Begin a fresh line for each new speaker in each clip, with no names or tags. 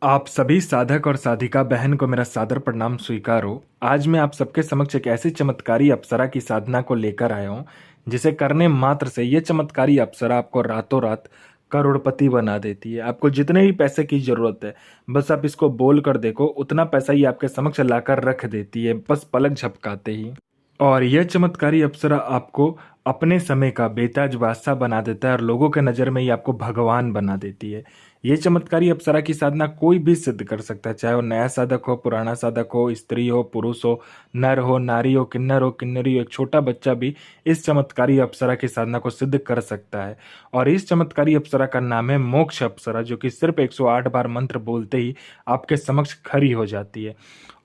आप सभी साधक और साधिका बहन को मेरा सादर प्रणाम स्वीकार हो। आज मैं आप सबके समक्ष एक ऐसी चमत्कारी अप्सरा की साधना को लेकर आया हूँ, जिसे करने मात्र से ये चमत्कारी अप्सरा आपको रातों रात करोड़पति बना देती है। आपको जितने भी पैसे की जरूरत है, बस आप इसको बोल कर देखो, उतना पैसा ही आपके समक्ष लाकर रख देती है, बस पलक झपकाते ही। और यह चमत्कारी अप्सरा आपको अपने समय का बेताज बादशाह बना देता है और लोगों के नज़र में ही आपको भगवान बना देती है। ये चमत्कारी अप्सरा की साधना कोई भी सिद्ध कर सकता है, चाहे वो नया साधक हो, पुराना साधक हो, स्त्री हो, पुरुष हो, नर हो, नारी हो, किन्नरी हो, एक छोटा बच्चा भी इस चमत्कारी अप्सरा की साधना को सिद्ध कर सकता है। और इस चमत्कारी अप्सरा का नाम है मोक्ष अप्सरा, जो कि सिर्फ 108 बार मंत्र बोलते ही आपके समक्ष खड़ी हो जाती है।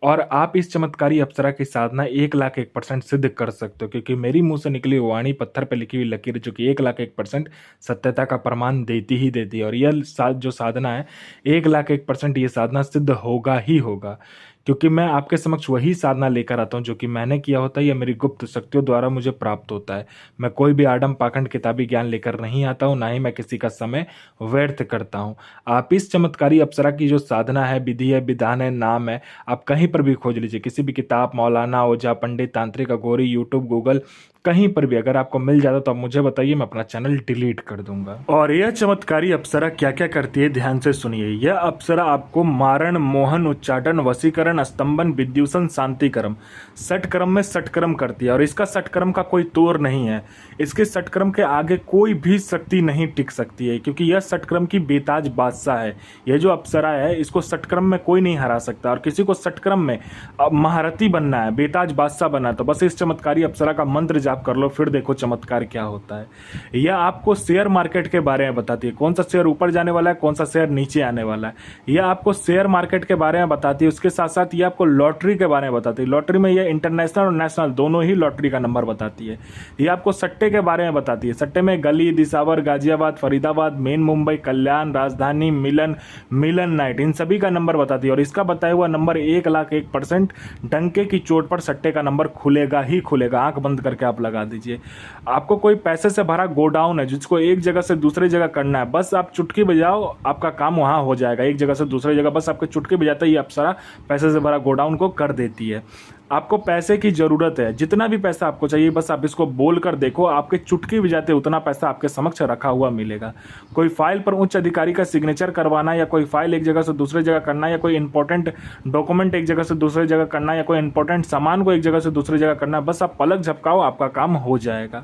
और आप इस चमत्कारी अप्सरा की साधना 1,01% सिद्ध कर सकते हो, क्योंकि मेरी मुंह से निकली वाणी पत्थर पर लिखी हुई लकीर जो कि 1,01% सत्यता का प्रमाण देती ही देती है। और यह जो साधना है 1,01% ये साधना सिद्ध होगा ही होगा, क्योंकि मैं आपके समक्ष वही साधना लेकर आता हूँ जो कि मैंने किया होता है या मेरी गुप्त शक्तियों द्वारा मुझे प्राप्त होता है। मैं कोई भी आडम पाखंड किताबी ज्ञान लेकर नहीं आता हूँ, ना ही मैं किसी का समय व्यर्थ करता हूँ। आप इस चमत्कारी अप्सरा की जो साधना है, विधि है, विधान है, नाम है, आप कहीं पर भी खोज लीजिए, किसी भी किताब, मौलाना, ओझा, पंडित, तांत्रिक, अघोरी, यूट्यूब, गूगल, कहीं पर भी अगर आपको मिल जाता तो आप मुझे बताइए, मैं अपना चैनल डिलीट कर दूंगा। और यह चमत्कारी अप्सरा क्या क्या करती है, ध्यान से सुनिए। यह अप्सरा आपको मारण, मोहन, उच्चाटन, वशीकरण, स्तंभन, विद्युषण, शांतिकरम, षटक्रम में षटक्रम करती है। और इसका षटक्रम का कोई तोड़ नहीं है, इसके षटक्रम के आगे कोई भी शक्ति नहीं टिक सकती है, क्योंकि यह षटक्रम की बेताज बादशाह है। यह जो अप्सरा है, इसको षटक्रम में कोई नहीं हरा सकता। और किसी को षटक्रम में महारथी बनना है, बेताज बादशाह बनना है, तो बस इस चमत्कारी अप्सरा का मंत्र जाप कर लो, फिर देखो चमत्कार क्या होता है। यह आपको शेयर मार्केट के बारे में बताती है, कौन सा शेयर ऊपर जाने वाला है, कौन सा शेयर नीचे आने वाला है। यह आपको शेयर मार्केट के बारे में बताती है। उसके साथ साथ ये आपको लॉटरी के बारे में बताती है। लॉटरी में यह इंटरनेशनल और नेशनल दोनों ही लॉटरी का नंबर बताती है। यह आपको सट्टे के बारे में बताती है। सट्टे में गली, दिसावर, गाजियाबाद, फरीदाबाद, मेन मुंबई, कल्याण, राजधानी, मिलन नाइट, इन सभी का नंबर बताती है। और इसका बताया हुआ नंबर 1,01% डंके की चोट पर सट्टे का नंबर खुलेगा ही खुलेगा। आंख बंद करके आप लगा दीजिए। आपको कोई पैसे से भरा गोडाउन है जिसको एक जगह से दूसरी जगह करना है, बस आप चुटकी बजाओ, आपका काम वहां हो जाएगा। एक जगह से दूसरी जगह बस आपके चुटकी बजाते ही अप्सरा पैसे से भरा गोडाउन को कर देती है। आपको पैसे की जरूरत है, जितना भी पैसा आपको चाहिए बस आप इसको बोल कर देखो, आपके चुटकी बजाते उतना पैसा आपके समक्ष रखा हुआ मिलेगा। कोई फाइल पर उच्च अधिकारी का सिग्नेचर करवाना, या कोई फाइल एक जगह से दूसरी जगह करना, या कोई इंपॉर्टेंट डॉक्यूमेंट एक जगह से दूसरी जगह करना, या कोई इंपॉर्टेंट सामान को एक जगह से दूसरी जगह करना, बस आप पलक झपकाओ, आपका काम हो जाएगा।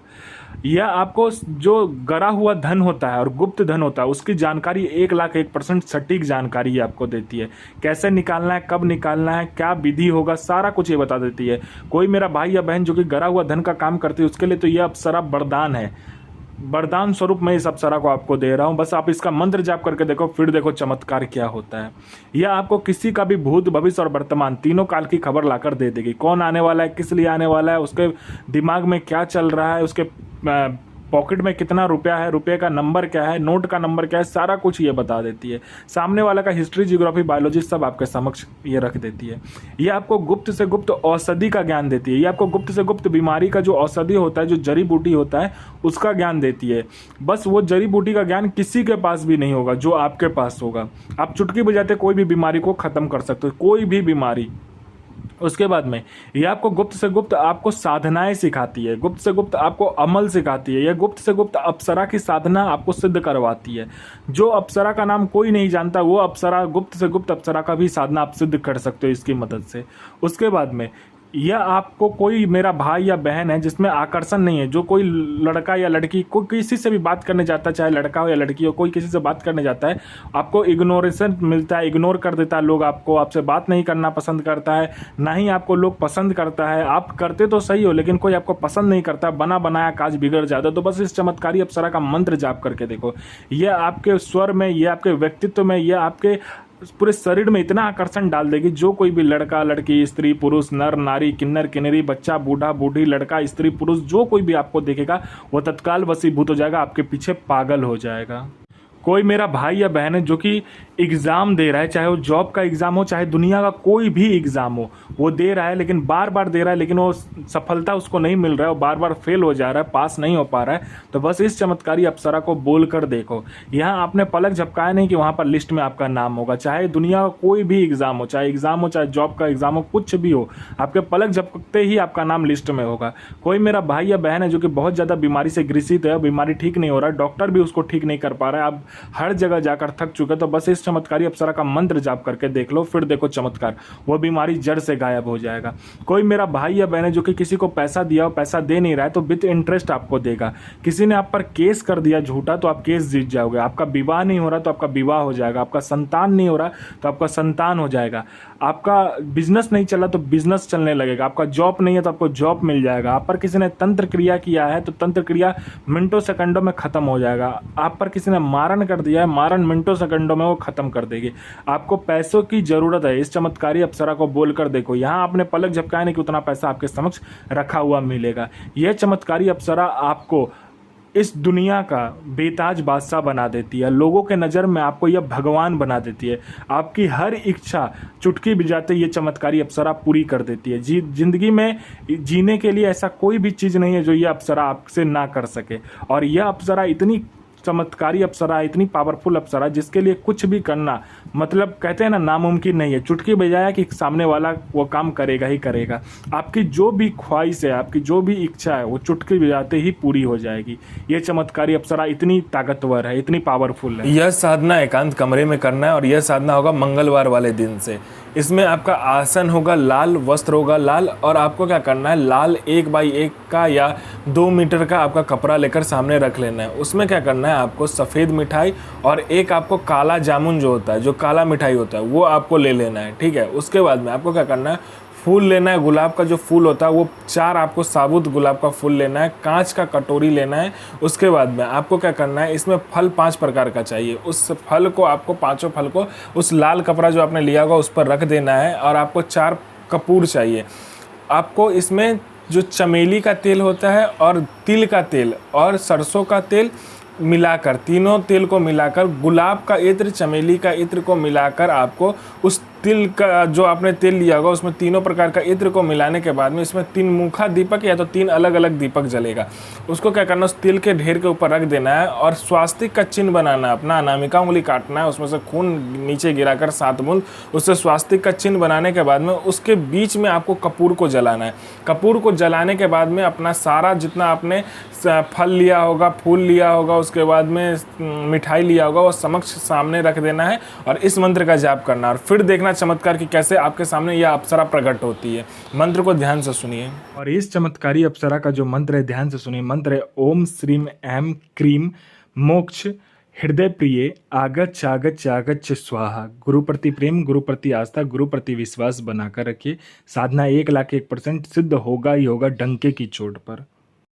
यह आपको जो गरा हुआ धन होता है और गुप्त धन होता है, उसकी जानकारी 1,01% सटीक जानकारी आपको देती है। कैसे निकालना है, कब निकालना है, क्या विधि होगा, सारा कुछ ये बता देती है। कोई मेरा भाई या बहन जो कि गरा हुआ धन का काम करती है, उसके लिए तो यह अप्सरा वरदान है। वरदान स्वरूप मैं इस अप्सरा को आपको दे रहा हूं, बस आप इसका मंत्र जाप करके देखो, फिर देखो चमत्कार क्या होता है। यह आपको किसी का भी भूत, भविष्य और वर्तमान तीनों काल की खबर लाकर दे देगी। कौन आने वाला है, किस लिए आने वाला है, उसके दिमाग में क्या चल रहा है, उसके पॉकेट में कितना रुपया है, रुपये का नंबर क्या है, नोट का नंबर क्या है, सारा कुछ ये बता देती है। सामने वाला का हिस्ट्री, जियोग्राफी, बायोलॉजी सब आपके समक्ष ये रख देती है। ये आपको गुप्त से गुप्त औषधि का ज्ञान देती है। ये आपको गुप्त से गुप्त बीमारी का जो औषधि होता है, जो जड़ी बूटी होता है, उसका ज्ञान देती है। बस वो जड़ी बूटी का ज्ञान किसी के पास भी नहीं होगा जो आपके पास होगा। आप चुटकी बजाते कोई भी बीमारी को खत्म कर सकते हो, कोई भी बीमारी। उसके बाद में ये आपको गुप्त से गुप्त आपको साधनाएं सिखाती है, गुप्त से गुप्त आपको अमल सिखाती है। यह गुप्त से गुप्त अप्सरा की साधना आपको सिद्ध करवाती है। जो अप्सरा का नाम कोई नहीं जानता, वो अप्सरा, गुप्त से गुप्त अप्सरा का भी साधना आप सिद्ध कर सकते हो इसकी मदद से। उसके बाद में यह आपको कोई मेरा भाई या बहन है जिसमें आकर्षण नहीं है, जो कोई लड़का या लड़की कोई किसी से भी बात करने जाता है, चाहे लड़का हो या लड़की हो, कोई किसी से बात करने जाता है, आपको इग्नोरेशन मिलता है, इग्नोर कर देता है लोग, आपको, आपसे बात नहीं करना पसंद करता है, ना ही आपको लोग पसंद करता है। आप करते तो सही हो, लेकिन कोई आपको पसंद नहीं करता, बना बनाया काज बिगड़ जाता है। तो बस इस चमत्कारी अप्सरा का मंत्र जाप करके देखो, यह आपके स्वर में, यह आपके व्यक्तित्व में, यह आपके पूरे शरीर में इतना आकर्षण डाल देगी, जो कोई भी लड़का, लड़की, स्त्री, पुरुष, नर, नारी, किन्नर, किन्नरी, बच्चा, बूढ़ा, बूढ़ी, लड़का, स्त्री, पुरुष, जो कोई भी आपको देखेगा वो तत्काल वशीभूत हो जाएगा, आपके पीछे पागल हो जाएगा। कोई मेरा भाई या बहन है जो कि एग्ज़ाम दे रहा है, चाहे वो जॉब का एग्ज़ाम हो, चाहे दुनिया का कोई भी एग्ज़ाम हो, वो दे रहा है, लेकिन बार बार दे रहा है, लेकिन वो सफलता उसको नहीं मिल रहा है, वो बार बार फेल हो जा रहा है, पास नहीं हो पा रहा है। तो बस इस चमत्कारी अप्सरा को बोल कर देखो। यहाँ आपने पलक झपकाया नहीं कि वहाँ पर लिस्ट में आपका नाम होगा। चाहे दुनिया का कोई भी एग्ज़ाम हो, चाहे एग्ज़ाम हो, चाहे जॉब का एग्ज़ाम हो, कुछ भी हो, आपके पलक झपकते ही आपका नाम लिस्ट में होगा। कोई मेरा भाई या बहन है जो कि बहुत ज़्यादा बीमारी से ग्रसित है, बीमारी ठीक नहीं हो रहा है, डॉक्टर भी उसको ठीक नहीं कर पा रहा है, आप हर जगह जाकर थक चुके, तो बस इस चमत्कारी अप्सरा का मंत्र जाप करके देख लो, फिर देखो चमत्कार, वो बीमारी जड़ से गायब हो जाएगा। कोई मेरा भाई या बहन है जो कि किसी को पैसा दिया हो, पैसा दे नहीं रहा है, तो विद इंटरेस्ट आपको देगा। किसी ने आप पर केस कर दिया झूठा, तो आप केस जीत जाओगे। आपका विवाह नहीं हो रहा तो आपका विवाह हो जाएगा। आपका संतान नहीं हो रहा तो आपका संतान हो जाएगा। आपका बिजनेस नहीं चला तो बिजनेस चलने लगेगा। आपका जॉब नहीं है तो आपको जॉब मिल जाएगा। आप पर किसी ने तंत्र क्रिया किया है तो तंत्र क्रिया मिनटों सेकंडों में खत्म हो जाएगा। आप पर किसी ने मारण कर दिया है, मारण मिनटों सेकंडों में वो खत्म कर देगी। आपको पैसों की जरूरत है, इस चमत्कारी अप्सरा को बोलकर देखो। यहाँ आपने पलक झपकाया नहीं कि उतना पैसा आपके समक्ष रखा हुआ मिलेगा। यह चमत्कारी अप्सरा आपको इस दुनिया का बेताज बादशाह बना देती है। लोगों के नज़र में आपको यह भगवान बना देती है। आपकी हर इच्छा चुटकी बजाते ये चमत्कारी अप्सरा पूरी कर देती है। जिंदगी में जीने के लिए ऐसा कोई भी चीज़ नहीं है जो ये अप्सरा आपसे ना कर सके। और यह अप्सरा इतनी चमत्कारी अप्सरा, इतनी पावरफुल अप्सरा, जिसके लिए कुछ भी करना, मतलब कहते हैं ना, नामुमकिन नहीं है। चुटकी बजाया कि सामने वाला वो काम करेगा ही करेगा। आपकी जो भी ख्वाहिश है, आपकी जो भी इच्छा है, वो चुटकी बजाते ही पूरी हो जाएगी। ये चमत्कारी अप्सरा इतनी ताकतवर है, इतनी पावरफुल है।
यह साधना एकांत कमरे में करना है और यह साधना होगा मंगलवार वाले दिन से। इसमें आपका आसन होगा लाल, वस्त्र होगा लाल, और आपको क्या करना है, लाल 1x1 का या 2 मीटर का आपका कपड़ा लेकर सामने रख लेना है। उसमें क्या करना है, आपको सफ़ेद मिठाई और एक आपको काला जामुन जो होता है, जो काला मिठाई होता है, वो आपको ले लेना है। ठीक है। उसके बाद में आपको क्या करना है, फूल लेना है। गुलाब का जो फूल होता है वो 4 आपको साबुत गुलाब का फूल लेना है। कांच का कटोरी लेना है। उसके बाद में आपको क्या करना है, इसमें फल 5 प्रकार का चाहिए। उस फल को आपको, पांचों फल को उस लाल कपड़ा जो आपने लिया होगा उस पर रख देना है। और आपको 4 कपूर चाहिए। आपको इसमें जो चमेली का तेल होता है और तिल का तेल और सरसों का तेल मिलाकर, तीनों तेल को मिलाकर, गुलाब का इत्र, चमेली का इत्र को मिलाकर, आपको उस तिल का जो आपने तेल लिया होगा उसमें तीनों प्रकार का इत्र को मिलाने के बाद में इसमें 3 मुखा दीपक या तो 3 अलग अलग दीपक जलेगा। उसको क्या करना, उस तिल के ढेर के ऊपर रख देना है और स्वास्तिक का चिन्ह बनाना है। अपना अनामिका उंगली काटना है, उसमें से खून नीचे गिराकर 7 बूंद, उससे स्वास्तिक का चिन्ह बनाने के बाद में उसके बीच में आपको कपूर को जलाना है। कपूर को जलाने के बाद में अपना सारा जितना आपने फल लिया होगा, फूल लिया होगा, उसके बाद में मिठाई लिया होगा, वो समक्ष सामने रख देना है और इस मंत्र का जाप करना है। और फिर देखना चमत्कार कि कैसे आपके सामने यह अप्सरा प्रकट होती है। मंत्र को ध्यान से सुनिए।
और इस चमत्कारी अप्सरा का जो मंत्र है, ध्यान से सुनिए। मंत्र है ओम श्रीम ऐम क्रीम मोक्ष हृदय प्रिय आगच्छ आगच्छ आगच्छ स्वाहा। गुरु प्रति प्रेम, गुरु प्रति आस्था, गुरु प्रति विश्वास बनाकर रखिए। साधना 1,01,000% सिद्ध होगा ही होगा, डंके की चोट पर।